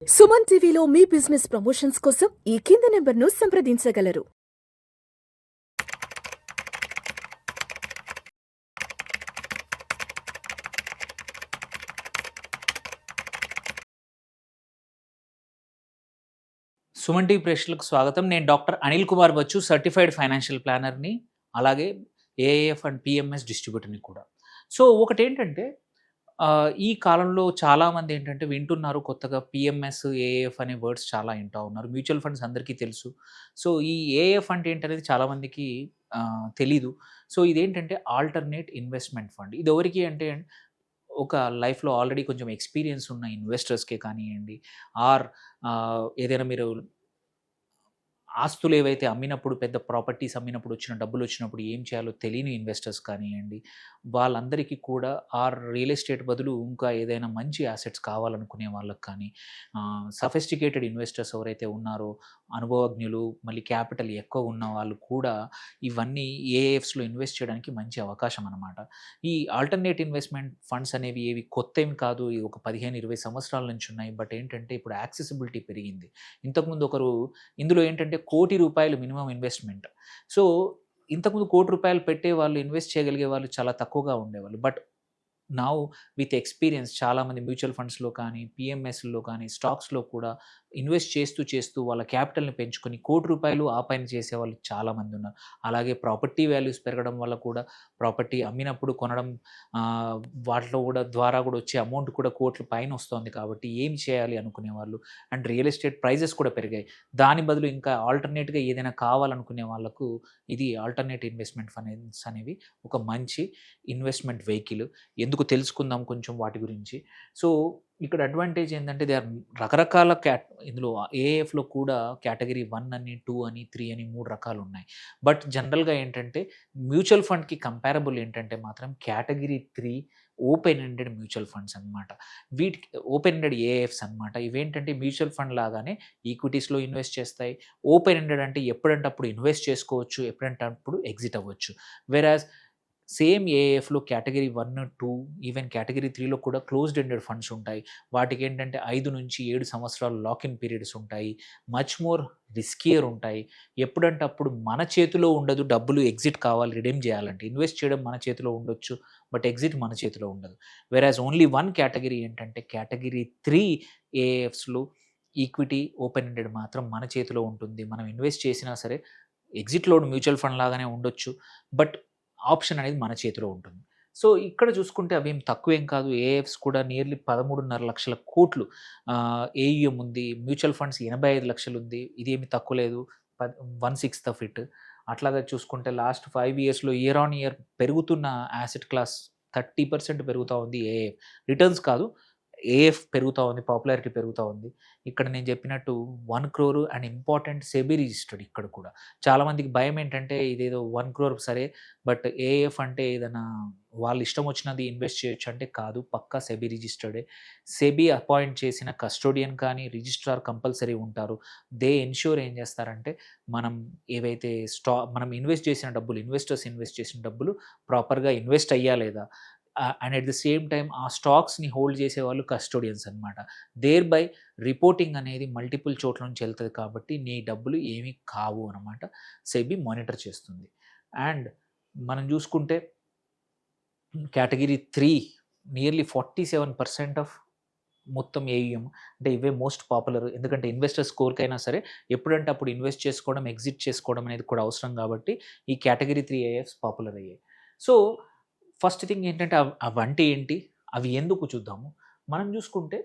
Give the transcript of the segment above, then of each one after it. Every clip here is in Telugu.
సుమన్ టీవీలో మీ బిజినెస్ ప్రమోషన్స్ కోసం ఈ కింది నెంబర్ను సంప్రదించగలరు. సుమన్ టీవీ ప్రేక్షకులకు స్వాగతం. నేను doctor Anil Kumar Bachchu, certified financial ప్లానర్‌ని. అలాగే ఏఏఎఫ్ అండ్ పిఎంఎస్ డిస్ట్రిబ్యూటర్‌ని కూడా. సో ఒకటేంటంటే ఈ కాలంలో చాలామంది ఏంటంటే వింటున్నారు కొత్తగా పిఎంఎస్, ఏఏఎఫ్ అనే వర్డ్స్ చాలా వింటా ఉన్నారు. మ్యూచువల్ ఫండ్స్ అందరికీ తెలుసు. సో ఈ ఏఏఎఫ్ అంటే ఏంటనేది చాలామందికి తెలీదు. సో ఇదేంటంటే ఆల్టర్నేట్ ఇన్వెస్ట్‌మెంట్ ఫండ్. ఇది ఎవరికి అంటే ఒక లైఫ్‌లో ఆల్రెడీ కొంచెం ఎక్స్‌పీరియన్స్ ఉన్న ఇన్వెస్టర్స్‌కే కానియండి, ఆర్ ఏదైనా మీరు ఆస్తులు ఏవైతే అమ్మినప్పుడు, పెద్ద ప్రాపర్టీస్ అమ్మినప్పుడు వచ్చిన డబ్బులొచ్చినప్పుడు ఏం చేయాలో తెలియని ఇన్వెస్టర్స్ కానియండి, వాళ్ళందరికీ కూడా రియల్ ఎస్టేట్ బదులు ఇంకా ఏదైనా మంచి యాసెట్స్ కావాలనుకునే వాళ్ళకి కానీ, సఫిస్టికేటెడ్ ఇన్వెస్టర్స్ ఎవరైతే ఉన్నారో, అనుభవజ్ఞులు, మళ్ళీ క్యాపిటల్ ఎక్కువ ఉన్న వాళ్ళు కూడా ఇవన్నీ ఏఎఫ్స్‌లో ఇన్వెస్ట్ చేయడానికి మంచి అవకాశం అనమాట. ఈ ఆల్టర్‌నేట్ ఇన్వెస్ట్‌మెంట్ ఫండ్స్ అనేవి ఏవి కొత్తేమి కాదు. ఇవి ఒక 15, 20 సంవత్సరాల నుంచి ఉన్నాయి. బట్ ఏంటంటే ఇప్పుడు యాక్సెసిబిలిటీ పెరిగింది. ఇంతకుముందు ఒకరు ఇందులో ఏంటంటే ₹1,00,00,000 మినిమమ్ ఇన్వెస్ట్‌మెంట్. సో, ఇంతకుముందు ₹1,00,00,000 పెట్టే వాళ్ళు, ఇన్వెస్ట్ చేయగలిగే వాళ్ళు చాలా తక్కువగా ఉండేవాళ్ళు. బట్ నౌ విత్ ఎక్స్‌పీరియన్స్ చాలామంది మ్యూచువల్ ఫండ్స్‌లో కానీ, పీఎంఎస్‌లో కానీ, స్టాక్స్‌లో కూడా ఇన్వెస్ట్ చేస్తూ వాళ్ళ క్యాపిటల్‌ని పెంచుకొని ₹1,00,00,000 ఆ పైన చేసేవాళ్ళు చాలామంది ఉన్నారు. అలాగే ప్రాపర్టీ వాల్యూస్ పెరగడం వల్ల కూడా ప్రాపర్టీ అమ్మినప్పుడు కొనడం ఆహ్, వాటిలో కూడా ద్వారా కూడా వచ్చే అమౌంట్ కూడా కోట్ల పైన వస్తోంది కాబట్టి ఏం చేయాలి అనుకునేవాళ్ళు. అండ్ రియల్ ఎస్టేట్ ప్రైజెస్ కూడా పెరిగాయి. దాని బదులు ఇంకా ఆల్టర్‌నేట్‌గా ఏదైనా కావాలనుకునే వాళ్ళకు ఇది ఆల్టర్‌నేట్ ఇన్వెస్ట్‌మెంట్ ఫండ్స్ అనేవి ఒక మంచి ఇన్వెస్ట్‌మెంట్ వెహికల్. ఎందుకు తెలుసుకుందాం కొంచెం వాటి గురించి. సో, ఇక్కడ అడ్వాంటేజ్ ఏందంటే దే ఆర్ రకరకాల ఇందులో ఏఎఫ్‌లో కూడా కేటగరీ 1 అని, 2 అని, 3 అని 3 రకాలున్నాయి. బట్ జనరల్‌గా ఏంటంటే మ్యూచువల్ ఫండ్‌కి కంపారబుల్ ఏంటంటే మాత్రం category 3 open ended mutual funds అనమాట. వీటికి ఓపెన్ ఎండెడ్ ఏఎఫ్స్ అనమాట. ఇవేంటంటే మ్యూచువల్ ఫండ్ లాగానే ఈక్విటీస్‌లో ఇన్వెస్ట్ చేస్తాయి. ఓపెన్ ఎండెడ్ అంటే ఎప్పుడంటే అప్పుడు ఇన్వెస్ట్ చేసుకోవచ్చు. ఎప్పుడంటే అప్పుడు ఎగ్జిట్ అవ్వచ్చు. వెరాజ్ సేమ్ ఏఎఫ్‌లో కేటగరీ 1, 2 ఈవెన్ కేటగరీ 3లో కూడా క్లోజ్డ్ ఎండెడ్ ఫండ్స్ ఉంటాయి. వాటికేంటంటే 5-7 సంవత్సరాలు లాక్ ఇన్ పీరియడ్స్ ఉంటాయి. మచ్ మోర్ రిస్కియర్ ఉంటాయి. ఎప్పుడంటే అప్పుడు మన చేతిలో ఉండదు. డబ్బులు ఎగ్జిట్ కావాలి, రిడీమ్ చేయాలంటే. ఇన్వెస్ట్ చేయడం మన చేతిలో ఉండొచ్చు. బట్ ఎగ్జిట్ మన చేతిలో ఉండదు. వెరాజ్ ఓన్లీ వన్ కేటగరీ ఏంటంటే కేటగరీ 3 ఏఎఫ్స్‌లో ఈక్విటీ ఓపెన్ ఎండెడ్ మాత్రం మన చేతిలో ఉంటుంది. మనం ఇన్వెస్ట్ చేసినా సరే ఎగ్జిట్‌లో మ్యూచువల్ ఫండ్ లాగానే ఉండొచ్చు. బట్ ఆప్షన్ అనేది మన చేతిలో ఉంటుంది. సో, ఇక్కడ చూసుకుంటే అవేం తక్కువేం కాదు. ఏఎఫ్స్ కూడా నియర్లీ 13,500,000 కోట్లు ఏయుఎం ఉంది. మ్యూచువల్ ఫండ్స్ 85,00,000 ఉంది. ఇదేమి తక్కువ లేదు. 1/6 ఆఫ్ ఇట్. అట్లాగే చూసుకుంటే లాస్ట్ 5 ఇయర్స్‌లో ఇయర్ ఆన్ ఇయర్ పెరుగుతున్న యాసెట్ క్లాస్ 30% పెరుగుతా ఉంది ఏఎఫ్. రిటర్న్స్ కాదు. ఏఎఫ్ పెరుగుతా ఉంది. పాపులారిటీ పెరుగుతా ఉంది. ఇక్కడ నేను చెప్పినట్టు 1,00,00,000 అండ్ ఇంపార్టెంట్ సెబీ రిజిస్టర్డ్ ఇక్కడ కూడా. చాలామందికి భయం ఏంటంటే ఇదేదో 1,00,00,000 సరే, బట్ ఏఎఫ్ అంటే ఏదైనా వాళ్ళ ఇష్టం వచ్చినది ఇన్వెస్ట్ చేయొచ్చు అంటే కాదు. పక్కా సెబీ రిజిస్టర్డే. సెబీ అపాయింట్ చేసిన కస్టోడియన్ కానీ, రిజిస్ట్రార్ కంపల్సరీ ఉంటారు. దే ఎన్ష్యూర్ ఏం చేస్తారంటే మనం ఏవైతే మనం ఇన్వెస్ట్ చేసిన డబ్బులు, ఇన్వెస్టర్స్ ఇన్వెస్ట్ చేసిన డబ్బులు ప్రాపర్‌గా ఇన్వెస్ట్ అయ్యా లేదా? And at the same time ఆ స్టాక్స్‌ని హోల్డ్ చేసేవాళ్ళు కస్టోడియన్స్ అనమాట. దేర్ బై రిపోర్టింగ్ అనేది మల్టిపుల్ చోట్ల నుంచి ఎళ్తది కాబట్టి నీ డబ్బులు ఏమి కావు అనమాట. సెబీ మానిటర్ చేస్తుంది. అండ్ మనం చూసుకుంటే కేటగరీ 3 నియర్లీ 47% ఆఫ్ మొత్తం ఏయుఎం. అంటే ఇవే మోస్ట్ పాపులర్. ఎందుకంటే ఇన్వెస్టర్స్ కోరికైనా సరే ఎప్పుడంటే అప్పుడు ఇన్వెస్ట్ చేసుకోవడం, ఎగ్జిట్ చేసుకోవడం అనేది కూడా అవసరం కాబట్టి ఈ కేటగరీ 3 ఏఎఫ్స్ పాపులర్ అయ్యాయి. సో, ఫస్ట్ థింగ్ ఏంటంటే అవంటే ఏంటి? అవి ఎందుకు చూద్దాము. మనం చూసుకుంటే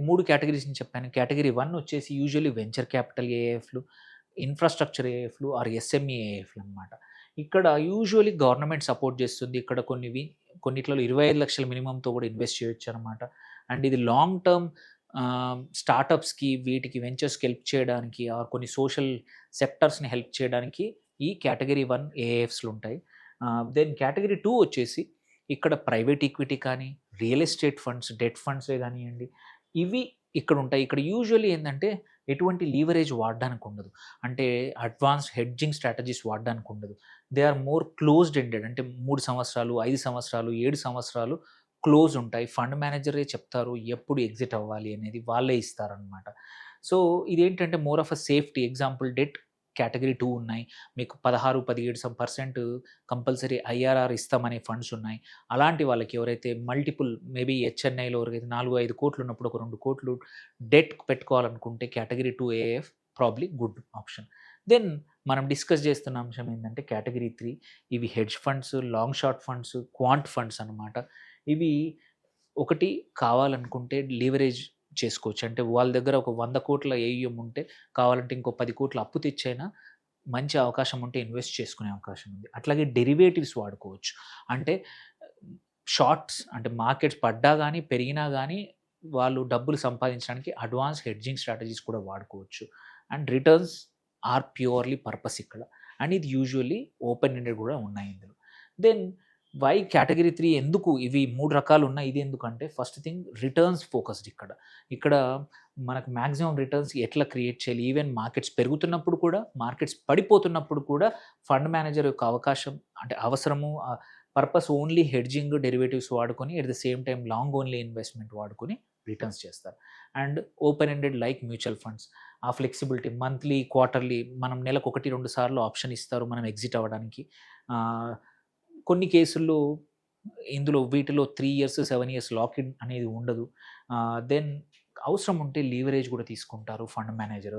3 కేటగరీస్‌ని చెప్పాను. కేటగరీ 1 వచ్చేసి యూజువల్లీ వెంచర్ క్యాపిటల్ ఏఎఫ్‌లు, ఇన్‌ఫ్రాస్ట్రక్చర్ ఏఎఫ్‌లు ఆర్ ఎస్ఎంఈ ఏఎఫ్‌లు అనమాట. ఇక్కడ యూజువల్లీ గవర్నమెంట్ సపోర్ట్ చేస్తుంది. ఇక్కడ కొన్నిట్లలో 25,00,000 మినిమమ్‌తో కూడా ఇన్వెస్ట్ చేయొచ్చనమాట. అండ్ ఇది లాంగ్ టర్మ్ స్టార్టప్స్‌కి వీటికి వెంచర్స్‌కి హెల్ప్ చేయడానికి ఆర్ కొన్ని సోషల్ సెక్టర్స్‌ని హెల్ప్ చేయడానికి ఈ కేటగరీ 1 ఏఎఫ్స్‌లుంటాయి. దెన్ కేటగరీ 2 వచ్చేసి ఇక్కడ ప్రైవేట్ ఈక్విటీ కానీ, రియల్ ఎస్టేట్ ఫండ్స్, డెట్ ఫండ్సే గానియండి, ఇవి ఇక్కడుంటాయి. ఇక్కడ యూజువల్లీ ఏందంటే ఎటువంటి లీవరేజ్ వాడడానికి ఉండదు. అంటే అడ్వాన్స్డ్ హెడ్జింగ్ స్ట్రాటజీస్ వాడడానికి ఉండదు. They are more closed ended. అంటే 3 సంవత్సరాలు, 5 సంవత్సరాలు, 7 సంవత్సరాలు క్లోజ్ ఉంటాయి. ఫండ్ మేనేజరే చెప్తారు ఎప్పుడు ఎగ్జిట్ అవ్వాలి అనేది వాళ్ళే ఇస్తారనమాట. సో ఇదేంటంటే more of a safety. Example debt category 2 ఉన్నాయి. మీకు 16, 17% కంపల్సరీ ఐఆర్ఆర్ ఇస్తామనే ఫండ్స్ ఉన్నాయి. అలాంటి వాళ్ళకి ఎవరైతే మల్టిపుల్ మేబీ హెచ్ఎన్ఐలో ఎవరికైతే 4, 5 కోట్లు ఉన్నప్పుడు ఒక 2 కోట్లు డెట్ పెట్టుకోవాలనుకుంటే category 2 AF probably good option. Then మనం డిస్కస్ చేస్తున్న అంశం ఏంటంటే కేటగిరీ 3 ఇవి hedge funds, long short funds, quant funds అనమాట. ఇవి ఒకటి కావాలనుకుంటే లీవరేజ్ చేసుకోవచ్చు. అంటే వాళ్ళ దగ్గర ఒక 100 కోట్ల ఏయుఎం ఉంటే కావాలంటే ఇంకో 10 కోట్ల అప్పు తెచ్చైనా మంచి అవకాశం ఉంటే ఇన్వెస్ట్ చేసుకునే అవకాశం ఉంది. అట్లాగే డెరివేటివ్స్ వాడుకోవచ్చు. అంటే షార్ట్స్ అంటే మార్కెట్స్ పడ్డా గానీ, పెరిగినా గానీ వాళ్ళు డబ్బులు సంపాదించడానికి అడ్వాన్స్ హెడ్జింగ్ స్ట్రాటజీస్ కూడా వాడుకోవచ్చు. And returns are purely purpose ఇక్కడ. అండ్ ఇది యూజువల్లీ ఓపెన్ ఎండెడ్ కూడా ఉన్నాయి ఇందులో. దెన్ వై కేటగిరీ 3 ఎందుకు ఇవి 3 రకాలు ఉన్నాయి. ఇది ఎందుకంటే ఫస్ట్ థింగ్ రిటర్న్స్ ఫోకస్డ్ ఇక్కడ. ఇక్కడ మనకు మాక్సిమం రిటర్న్స్ ఎట్లా క్రియేట్ చేయాలి. ఈవెన్ మార్కెట్స్ పెరుగుతున్నప్పుడు కూడా, మార్కెట్స్ పడిపోతున్నప్పుడు కూడా ఫండ్ మేనేజర్ యొక్క అవకాశం అంటే అవసరము పర్పస్ ఓన్లీ హెడ్జింగ్, డెరివేటివ్స్ వాడుకొని at the same time long only investment వాడుకొని రిటర్న్స్ చేస్తారు. And open ended like mutual funds ఆ ఫ్లెక్సిబిలిటీ మంత్లీ, క్వార్టర్లీ మనం నెలకు 1, 2 సార్లు ఆప్షన్ ఇస్తారు మనం ఎగ్జిట్ అవ్వడానికి. కొన్ని కేసుల్లో ఇందులో వీటిలో 3 ఇయర్స్, 7 ఇయర్స్ లాక్ ఇన్ అనేది ఉండదు. దెన్ అవసరం ఉంటే లీవరేజ్ కూడా తీసుకుంటారు fund manager.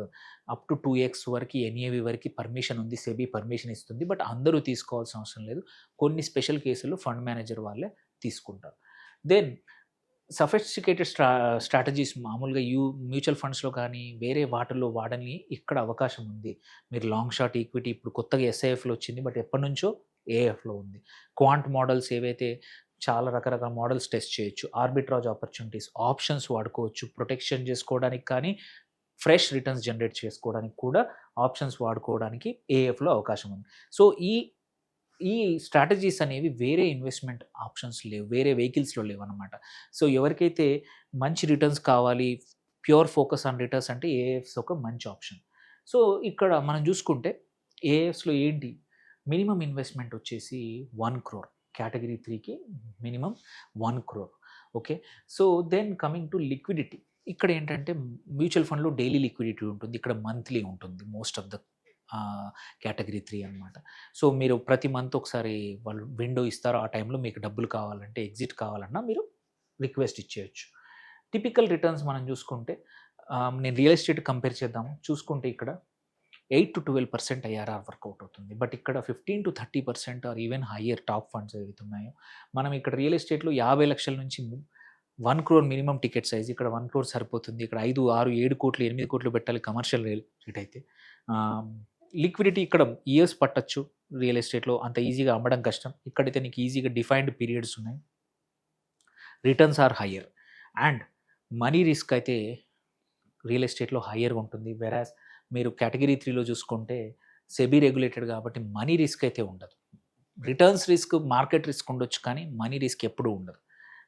Up to 2x వరకు ఎన్ఏవి వరకు పర్మిషన్ ఉంది. సెబీ పర్మిషన్ ఇస్తుంది. బట్ అందరూ తీసుకోవాల్సిన అవసరం లేదు. కొన్ని స్పెషల్ కేసుల్లో ఫండ్ మేనేజర్ వాళ్ళే తీసుకుంటారు. దెన్ సఫిస్టికేటెడ్ స్ట్రాటజీస్ మామూలుగా మ్యూచువల్ ఫండ్స్‌లో కానీ, వేరే వాటిల్లో వాడని ఇక్కడ అవకాశం ఉంది. మీరు లాంగ్ షార్ట్ ఈక్విటీ ఇప్పుడు కొత్తగా ఎస్ఐఎఫ్‌లో వచ్చింది. బట్ ఎప్పటినుంచో ఏఎఫ్‌లో ఉంది. క్వాంట్ మోడల్స్ ఏవైతే చాలా రకరకాల మోడల్స్ టెస్ట్ చేయొచ్చు. ఆర్బిట్రాజ్ ఆపర్చునిటీస్, ఆప్షన్స్ వాడుకోవచ్చు. ప్రొటెక్షన్ చేసుకోవడానికి కానీ, ఫ్రెష్ రిటర్న్స్ జనరేట్ చేసుకోవడానికి కూడా ఆప్షన్స్ వాడుకోవడానికి ఏఎఫ్‌లో అవకాశం ఉంది. సో ఈ స్ట్రాటజీస్ అనేవి వేరే ఇన్వెస్ట్‌మెంట్ ఆప్షన్స్ లేవు. వేరే వెహికల్స్‌లో లేవన్నమాట. సో ఎవరికైతే మంచి రిటర్న్స్ కావాలి, ప్యూర్ ఫోకస్ ఆన్ రిటర్న్స్ అంటే ఏఎఫ్స్ ఒక మంచి ఆప్షన్. సో ఇక్కడ మనం చూసుకుంటే ఏఎఫ్స్‌లో ఏంటి మినిమమ్ ఇన్వెస్ట్‌మెంట్ వచ్చేసి 1 crore. కేటగిరీ 3కి minimum 1 crore. Okay. So then coming to liquidity. ఇక్కడ ఏంటంటే మ్యూచువల్ ఫండ్‌లో డైలీ లిక్విడిటీ ఉంటుంది. ఇక్కడ మంత్లీ ఉంటుంది మోస్ట్ ఆఫ్ ద కేటగిరీ 3 అనమాట. సో మీరు ప్రతి మంత్ ఒకసారి వాళ్ళు విండో ఇస్తారు. ఆ టైంలో మీకు డబ్బులు కావాలంటే, ఎగ్జిట్ కావాలన్నా మీరు రిక్వెస్ట్ ఇచ్చేయొచ్చు. టిపికల్ రిటర్న్స్ మనం చూసుకుంటే నేను రియల్ ఎస్టేట్ కంపేర్ చేద్దాము. చూసుకుంటే ఇక్కడ 8-12% ఐఆర్ఆర్ వర్కౌట్ అవుతుంది. బట్ ఇక్కడ 15-30% or even higher top funds ఏవైతే ఉన్నాయో, మనం ఇక్కడ రియల్ ఎస్టేట్‌లో 50 లక్షల నుంచి 1 crore మినిమమ్ టికెట్ సైజ్. ఇక్కడ 1 crore సరిపోతుంది. ఇక్కడ 5, 6, 7 కోట్లు, 8 కోట్లు పెట్టాలి కమర్షియల్ రియల్ ఎస్టేట్ అయితే. లిక్విడిటీ ఇక్కడ ఇయర్స్ పట్టొచ్చు. రియల్ ఎస్టేట్‌లో అంత ఈజీగా అమ్మడం కష్టం. ఇక్కడైతే నీకు ఈజీగా డిఫైన్డ్ పీరియడ్స్ ఉన్నాయి. Returns are higher. And money risk అయితే రియల్ ఎస్టేట్‌లో హయ్యర్‌గా ఉంటుంది. వెరాస్ మీరు కేటగిరీ 3లో చూసుకుంటే సెబీ రెగ్యులేటెడ్ కాబట్టి మనీ రిస్క్ అయితే ఉండదు. రిటర్న్స్ రిస్క్, మార్కెట్ రిస్క్ ఉండొచ్చు కానీ మనీ రిస్క్ ఎప్పుడూ ఉండదు.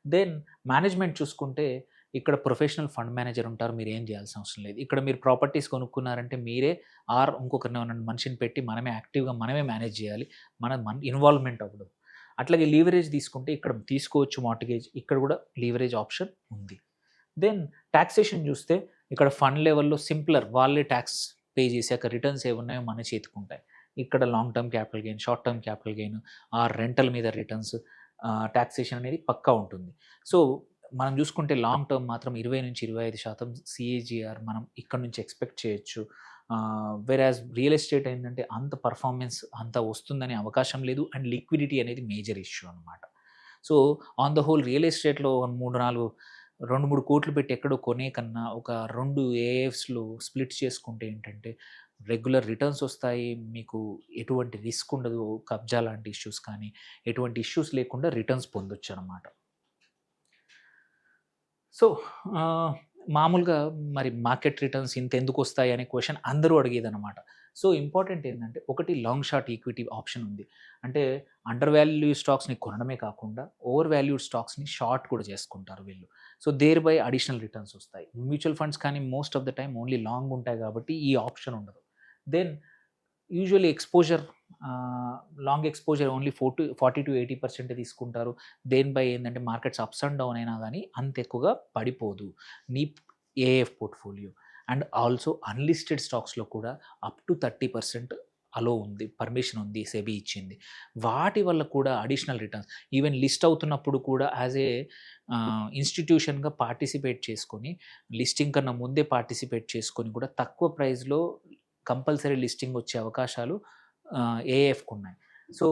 దెన్ మేనేజ్మెంట్ చూసుకుంటే ఇక్కడ ప్రొఫెషనల్ ఫండ్ మేనేజర్ ఉంటారు. మీరు ఏం చేయాల్సిన అవసరం లేదు. ఇక్కడ మీరు ప్రాపర్టీస్ కొనుక్కున్నారంటే మీరే ఆర్ ఇంకొకరిని మనిషిని పెట్టి మనమే యాక్టివ్‌గా మనమే మేనేజ్ చేయాలి. మన ఇన్వాల్వ్‌మెంట్ అవ్వదు. అట్లాగే లీవరేజ్ తీసుకుంటే ఇక్కడ తీసుకోవచ్చు మార్ట్‌గేజ్. ఇక్కడ కూడా లీవరేజ్ ఆప్షన్ ఉంది. దెన్ టాక్సేషన్ చూస్తే ఇక్కడ ఫండ్ లెవెల్‌లో సింప్లర్ వాళ్ళే ట్యాక్స్ పే చేశాక రిటర్న్స్ ఏమున్నాయో మన చేతికుంటాయి. ఇక్కడ long term capital gain, short term capital gain, ఆ రెంటల్ మీద రిటర్న్స్, టాక్సేషన్ అనేది పక్కా ఉంటుంది. సో మనం చూసుకుంటే లాంగ్ టర్మ్ మాత్రం 20-25% సిఏజీఆర్ మనం ఇక్కడ నుంచి ఎక్స్పెక్ట్ చేయొచ్చు. వెరాజ్ రియల్ ఎస్టేట్ ఏంటంటే అంత పర్ఫార్మెన్స్ అంత వస్తుందనే అవకాశం లేదు. అండ్ లిక్విడిటీ అనేది మేజర్ ఇష్యూ అనమాట. So on the whole real ఎస్టేట్‌లో 2-3 కోట్లు పెట్టి ఎక్కడో కొనే కన్నా ఒక 2 ఏఎఫ్స్‌లో స్ప్లిట్ చేసుకుంటే ఏంటంటే రెగ్యులర్ రిటర్న్స్ వస్తాయి. మీకు ఎటువంటి రిస్క్ ఉండదు. కబ్జా లాంటి ఇష్యూస్ కానీ ఎటువంటి ఇష్యూస్ లేకుండా రిటర్న్స్ పొందొచ్చు అనమాట. సో మామూలుగా మరి మార్కెట్ రిటర్న్స్ ఇంతెందుకు వస్తాయి అనే క్వెషన్ అందరూ అడిగేదనమాట. సో ఇంపార్టెంట్ ఏంటంటే ఒకటి లాంగ్ షార్ట్ ఈక్విటీ ఆప్షన్ ఉంది. అంటే అండర్ వాల్యూ స్టాక్స్‌ని కొనడమే కాకుండా ఓవర్ వాల్యూడ్ స్టాక్స్‌ని షార్ట్ కూడా చేసుకుంటారు వీళ్ళు. So thereby additional returns వస్తాయి. మ్యూచువల్ ఫండ్స్ కానీ most of the time only long ఉంటాయి కాబట్టి ఈ ఆప్షన్ ఉండదు. Then usually exposure long exposure only 40-80% తీసుకుంటారు. దేనిపై ఏందంటే మార్కెట్స్ అప్స్ అండ్ డౌన్ అయినా గానీ అంత ఎక్కువగా పడిపోదు నీ AF portfolio. And also unlisted స్టాక్స్‌లో కూడా అప్ టు 30% అలో ఉంది. పర్మిషన్ ఉంది. సెబీ ఇచ్చింది. వాటి వల్ల కూడా అడిషనల్ రిటర్న్స్ ఈవెన్ లిస్ట్ అవుతున్నప్పుడు కూడా యాస్ ఏ ఇన్‌స్టిట్యూషన్‌గా పార్టిసిపేట్ చేసుకొని, లిస్టింగ్ కన్నా ముందే పార్టిసిపేట్ చేసుకొని కూడా తక్కువ ప్రైస్‌లో కంపల్సరీ లిస్టింగ్ వచ్చే అవకాశాలు ఏఎఫ్‌కున్నాయి. సో,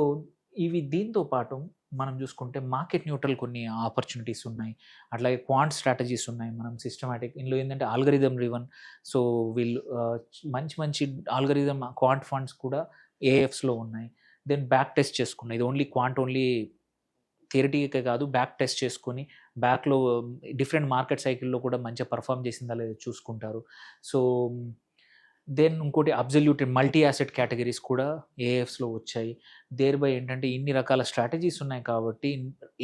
ఇవి దీంతో పాటు మనం చూసుకుంటే మార్కెట్ న్యూట్రల్ కొన్ని ఆపర్చునిటీస్ ఉన్నాయి. అట్లాగే క్వాంట్ స్ట్రాటజీస్ ఉన్నాయి. మనం సిస్టమాటిక్ ఇందులో ఏందంటే ఆల్గోరిథమ్ డ్రివెన్. సో, వీళ్ళు మంచి మంచి ఆల్గోరిథమ్ క్వాంట్ ఫండ్స్ కూడా ఏఎఫ్స్‌లో ఉన్నాయి. దెన్ బ్యాక్ టెస్ట్ చేసుకున్నాయి. ఇది ఓన్లీ క్వాంట్ ఓన్లీ థియరిటికే కాదు, బ్యాక్ టెస్ట్ చేసుకొని బ్యాక్‌లో డిఫరెంట్ మార్కెట్ సైకిల్‌లో కూడా మంచిగా పెర్ఫార్మ్ చేసిందా లేదో చూసుకుంటారు. సో, దెన్ ఇంకోటి అబ్సల్యూట్ మల్టీ అసెట్ కేటగిరీస్ కూడా ఏఎఫ్స్‌లో వచ్చాయి. దేర్‌బై ఏంటంటే ఇన్ని రకాల స్ట్రాటజీస్ ఉన్నాయి కాబట్టి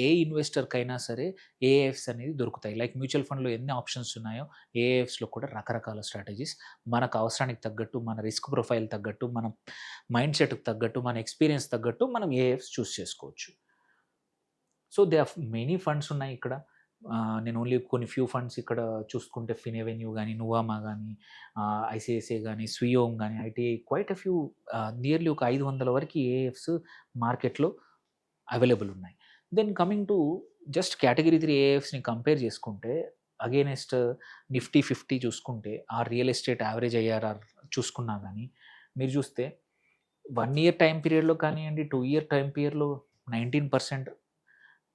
ఏ ఇన్వెస్టర్‌కైనా సరే ఏఎఫ్స్ అనేది దొరుకుతాయి. లైక్ మ్యూచువల్ ఫండ్‌లో ఎన్ని ఆప్షన్స్ ఉన్నాయో ఏఎఫ్స్‌లో కూడా రకరకాల స్ట్రాటజీస్ మనకు అవసరానికి తగ్గట్టు, మన రిస్క్ ప్రొఫైల్ తగ్గట్టు, మన మైండ్ సెట్‌కి తగ్గట్టు, మన ఎక్స్‌పీరియన్స్ తగ్గట్టు మనం ఏఎఫ్స్ చూస్ చేసుకోవచ్చు. So, they are many funds ఉన్నాయి ఇక్కడ. నేను ఓన్లీ కొన్ని ఫ్యూ ఫండ్స్ ఇక్కడ చూసుకుంటే ఫినెవెన్యూ గానీ, నువామా గానీ, ఐసీఐసీఐ గానీ, స్వియోమ్ గానీ, ITI quite a few nearly ఒక 500 వరకి ఏఎఫ్స్ మార్కెట్‌లో అవైలబుల్ ఉన్నాయి. Then coming to just category 3 ఏఎఫ్స్‌ని కంపేర్ చేసుకుంటే అగైనెస్ట్ నిఫ్టీ 50 చూసుకుంటే రియల్ ఎస్టేట్ యావరేజ్ ఐఆర్ఆర్ చూసుకున్నా గానీ, మీరు చూస్తే 1 ఇయర్ టైమ్ పీరియడ్‌లో కానియండి, 2 ఇయర్ టైమ్ పీరియడ్‌లో 19%,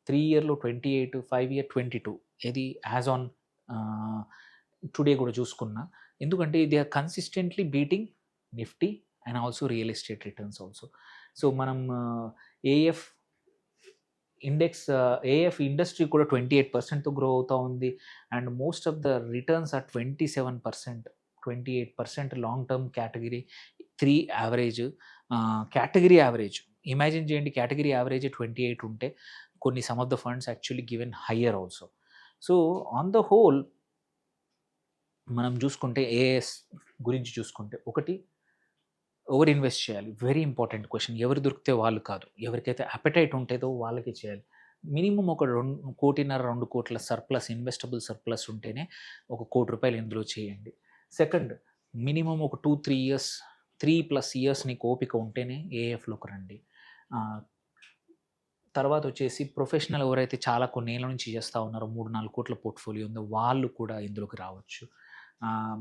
3 ఇయర్‌లో 28, 5 ఇయర్ 22 ఇది యాజ్ ఆన్ టుడే కూడా చూసుకున్నా. ఎందుకంటే they are consistently beating Nifty and also real estate returns also. So, మనం ఏఎఫ్ ఏఎఫ్ ఇండస్ట్రీ కూడా 28%తో గ్రో అవుతా ఉంది. And most of the returns are 27%, 28% long term category 3 average. Category average imagine చేయండి, కేటగిరీ యావరేజ్ 28 ఉంటే కొన్ని some of the funds actually given higher also. So, on the whole మనం చూసుకుంటే ఏఎస్ గురించి చూసుకుంటే ఒకటి ఓవర్ ఇన్వెస్ట్ చేయాలి. Very important question. ఎవరు దొరికితే వాళ్ళు కాదు. ఎవరికైతే అపెటైట్ ఉంటదో వాళ్ళకే చేయాలి. మినిమమ్ ఒక 1.5 2 కోట్ల సర్ప్లస్, ఇన్వెస్టబుల్ సర్ప్లస్ ఉంటేనే ఒక రూ. 1,00,00,000 ఇందులో చేయండి. సెకండ్, మినిమమ్ ఒక 2-3 ఇయర్స్, 3+ ఇయర్స్ నీకు ఓపిక ఉంటేనే ఏఎఫ్‌లోకి రండి. తర్వాత వచ్చేసి ప్రొఫెషనల్ ఎవరైతే చాలా కొన్నేళ్ల నుంచి చేస్తా ఉన్నారో 3-4 కోట్ల పోర్ట్‌ఫోలియో ఉందో వాళ్ళు కూడా ఇందులోకి రావచ్చు.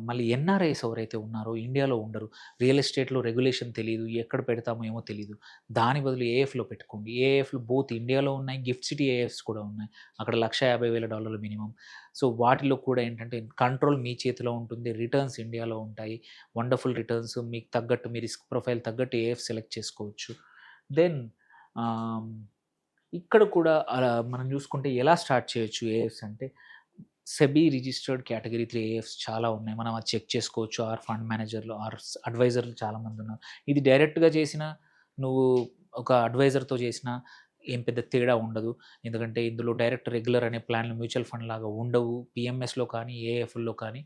మళ్ళీ ఎన్ఆర్ఐస్ ఎవరైతే ఉన్నారో ఇండియాలో ఉండరు. రియల్ ఎస్టేట్‌లో రెగ్యులేషన్ తెలీదు. ఎక్కడ పెడతామో ఏమో తెలీదు. దాని బదులు ఏఎఫ్‌లో పెట్టుకోండి. ఏఎఫ్‌లు బోత్ ఇండియాలో ఉన్నాయి. గిఫ్ట్ సిటీ ఏఎఫ్స్ కూడా ఉన్నాయి. అక్కడ $150,000 మినిమమ్. సో, వాటిలో కూడా ఏంటంటే కంట్రోల్ మీ చేతిలో ఉంటుంది. రిటర్న్స్ ఇండియాలో ఉంటాయి. Wonderful returns. మీకు తగ్గట్టు మీ రిస్క్ ప్రొఫైల్ తగ్గట్టు ఏఎఫ్ సెలెక్ట్ చేసుకోవచ్చు. దెన్ ఇక్కడ కూడా మనం చూసుకుంటే ఎలా స్టార్ట్ చేయొచ్చు ఏఎఫ్స్ అంటే సెబీ రిజిస్టర్డ్ కేటగిరీ 3 ఏఎఫ్స్ చాలా ఉన్నాయి. మనం అది చెక్ చేసుకోవచ్చు. ఫండ్ మేనేజర్లు, అడ్వైజర్లు చాలామంది ఉన్నారు. ఇది డైరెక్ట్‌గా చేసినా, నువ్వు ఒక అడ్వైజర్‌తో చేసినా ఏం పెద్ద తేడా ఉండదు. ఎందుకంటే ఇందులో డైరెక్ట్ రెగ్యులర్ అనే ప్లాన్‌లు మ్యూచువల్ ఫండ్ లాగా ఉండవు. పీఎంఎస్‌లో కానీ, ఏఎఫ్‌ల్లో కానీ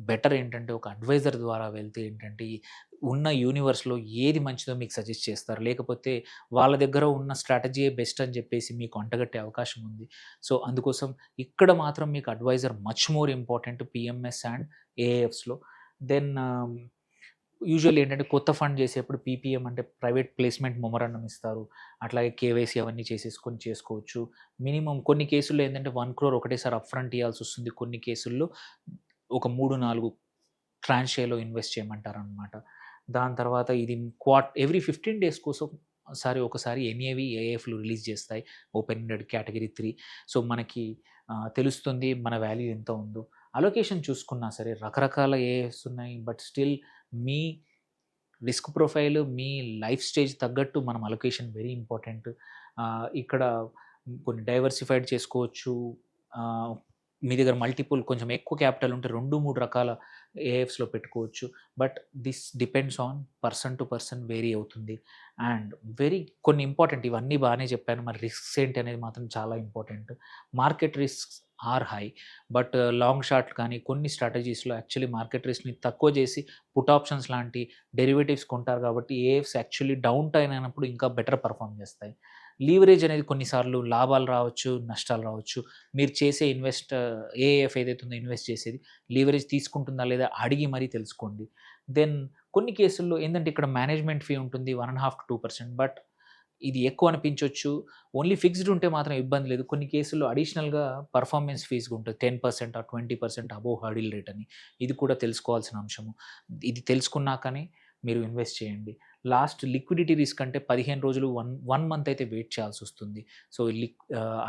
బెటర్ ఏంటంటే ఒక అడ్వైజర్ ద్వారా వెళ్తే ఏంటంటే ఉన్న యూనివర్స్‌లో ఏది మంచిదో మీకు సజెస్ట్ చేస్తారు. లేకపోతే వాళ్ళ దగ్గర ఉన్న స్ట్రాటజీయే బెస్ట్ అని చెప్పేసి మీకు అంటగట్టే అవకాశం ఉంది. సో, అందుకోసం ఇక్కడ మాత్రం మీకు advisor much more important PMS and ఏఎఫ్స్‌లో. దెన్ యూజువల్లీ ఏంటంటే కొత్త ఫండ్ చేసేప్పుడు పీపీఎం అంటే ప్రైవేట్ ప్లేస్మెంట్ మెమోరాండం ఇస్తారు. అట్లాగే కేవైసీ అవన్నీ చేసేసుకొని చేసుకోవచ్చు. మినిమమ్ కొన్ని కేసుల్లో ఏంటంటే 1 crore ఒకటేసారి అప్‌ఫ్రంట్ ఇయ్యాల్సి వస్తుంది. కొన్ని కేసుల్లో ఒక 3-4 ట్రాన్షేలో ఇన్వెస్ట్ చేయమంటారనమాట. దాని తర్వాత ఇది ఎవ్రీ 15 డేస్ కోసం ఒకసారి ఎన్ఏవి, ఏఎఫ్‌లు రిలీజ్ చేస్తాయి. Open ended category 3. సో, మనకి తెలుస్తుంది మన వాల్యూ ఎంత ఉందో. అలొకేషన్ చూసుకున్నా సరే రకరకాల ఏఎఫ్స్ ఉన్నాయి. But still me risk profile, me life stage తగ్గట్టు మనం అలొకేషన్ వెరీ ఇంపార్టెంట్. ఇక్కడ కొన్ని డైవర్సిఫైడ్ చేసుకోవచ్చు. మీ దగ్గర మల్టిపుల్ కొంచెం ఎక్కువ క్యాపిటల్ ఉంటే 2-3 రకాల ఏఎఫ్స్‌లో పెట్టుకోవచ్చు. But this depends on person to person vary అవుతుంది. అండ్ కొన్ని ఇంపార్టెంట్ ఇవన్నీ బాగానే చెప్పాను. మరి రిస్క్స్ ఏంటి అనేది మాత్రం చాలా important. Market risks are high. But long short కానీ కొన్ని స్ట్రాటజీస్‌లో యాక్చువల్లీ మార్కెట్ రిస్క్‌ని తక్కువ చేసి పుట్ ఆప్షన్స్ లాంటి డెరివేటివ్స్ కొంటారు కాబట్టి ఏఎఫ్స్ యాక్చువల్లీ డౌన్ టైమ్ అయినప్పుడు ఇంకా బెటర్ పెర్ఫార్మ్ చేస్తాయి. లీవరేజ్ అనేది కొన్నిసార్లు లాభాలు రావచ్చు, నష్టాలు రావచ్చు. మీరు చేసే ఏఎఫ్ ఏదైతే ఉందో ఇన్వెస్ట్ చేసేది లీవరేజ్ తీసుకుంటుందా లేదా అడిగి మరీ తెలుసుకోండి. దెన్ కొన్ని కేసుల్లో ఏందంటే ఇక్కడ మేనేజ్మెంట్ ఫీ ఉంటుంది 1.5-2%. బట్ ఇది ఎక్కువ అనిపించొచ్చు. ఓన్లీ ఫిక్స్డ్ ఉంటే మాత్రం ఇబ్బంది లేదు. కొన్ని కేసుల్లో అడిషనల్‌గా పర్ఫార్మెన్స్ ఫీస్ ఉంటుంది. 10% ఆర్ 20% అబోవ్ హర్డిల్ రేట్ అని. ఇది కూడా తెలుసుకోవాల్సిన అంశము. ఇది తెలుసుకున్నాకనే మీరు ఇన్వెస్ట్ చేయండి. లాస్ట్ లిక్విడిటీ రిస్క్ అంటే 15 రోజులు 1 మంత్ అయితే వెయిట్ చేయాల్సొస్తుంది. సో,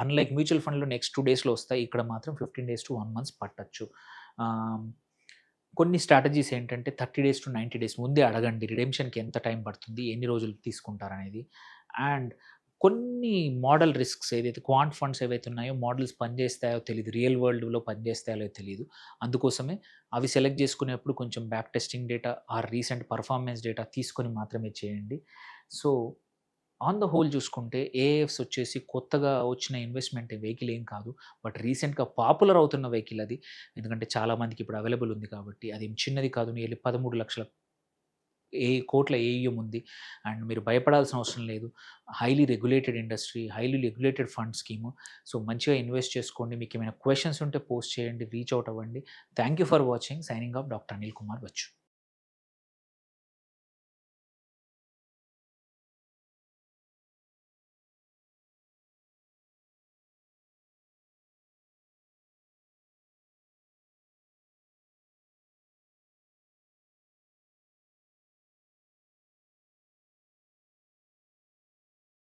అన్‌లైక్ మ్యూచువల్ ఫండ్‌లో నెక్స్ట్ 2 డేస్‌లో వస్తాయి. ఇక్కడ మాత్రం 15 డేస్ టు 1 మంత్స్ పట్టొచ్చు. ఆహ్, కొన్ని స్ట్రాటజీస్ ఏంటంటే 30 డేస్ టు 90 డేస్ ముందే అడగండి. రిడెంప్షన్‌కి ఎంత టైం పడుతుంది? ఎన్ని రోజులు తీసుకుంటారనేది. అండ్ కొన్ని మోడల్ రిస్క్స్ ఏదైతే క్వాంట్ ఫండ్స్ ఏవైతే ఉన్నాయో మోడల్స్ పనిచేస్తాయో తెలీదు. రియల్ వరల్డ్‌లో పనిచేస్తాయో లేదో తెలీదు. అందుకోసమే అవి సెలెక్ట్ చేసుకునేప్పుడు కొంచెం back testing data or recent performance data తీసుకొని మాత్రమే చేయండి. సో, ఆన్ ద హోల్ చూసుకుంటే ఏఎఫ్స్ వచ్చేసి కొత్తగా వచ్చిన ఇన్వెస్ట్‌మెంట్ వెహికల్ ఏం కాదు. బట్ రీసెంట్‌గా పాపులర్ అవుతున్న వెహికల్ అది. ఎందుకంటే చాలా మందికి ఇప్పుడు అవైలబుల్ ఉంది కాబట్టి. అదేం చిన్నది కాదు. నియర్లీ 13,00,000 కోట్ల ఏయుఎం ఉంది. అండ్ మీరు భయపడాల్సిన అవసరం లేదు. Highly regulated industry, highly regulated fund scheme. సో, మంచిగా ఇన్వెస్ట్ చేసుకోండి. మీకేమైనా క్వెషన్స్ ఉంటే పోస్ట్ చేయండి. రీచ్ ఔట్ అవ్వండి. Thank you for watching. Signing off doctor Anil Kumar Bachu.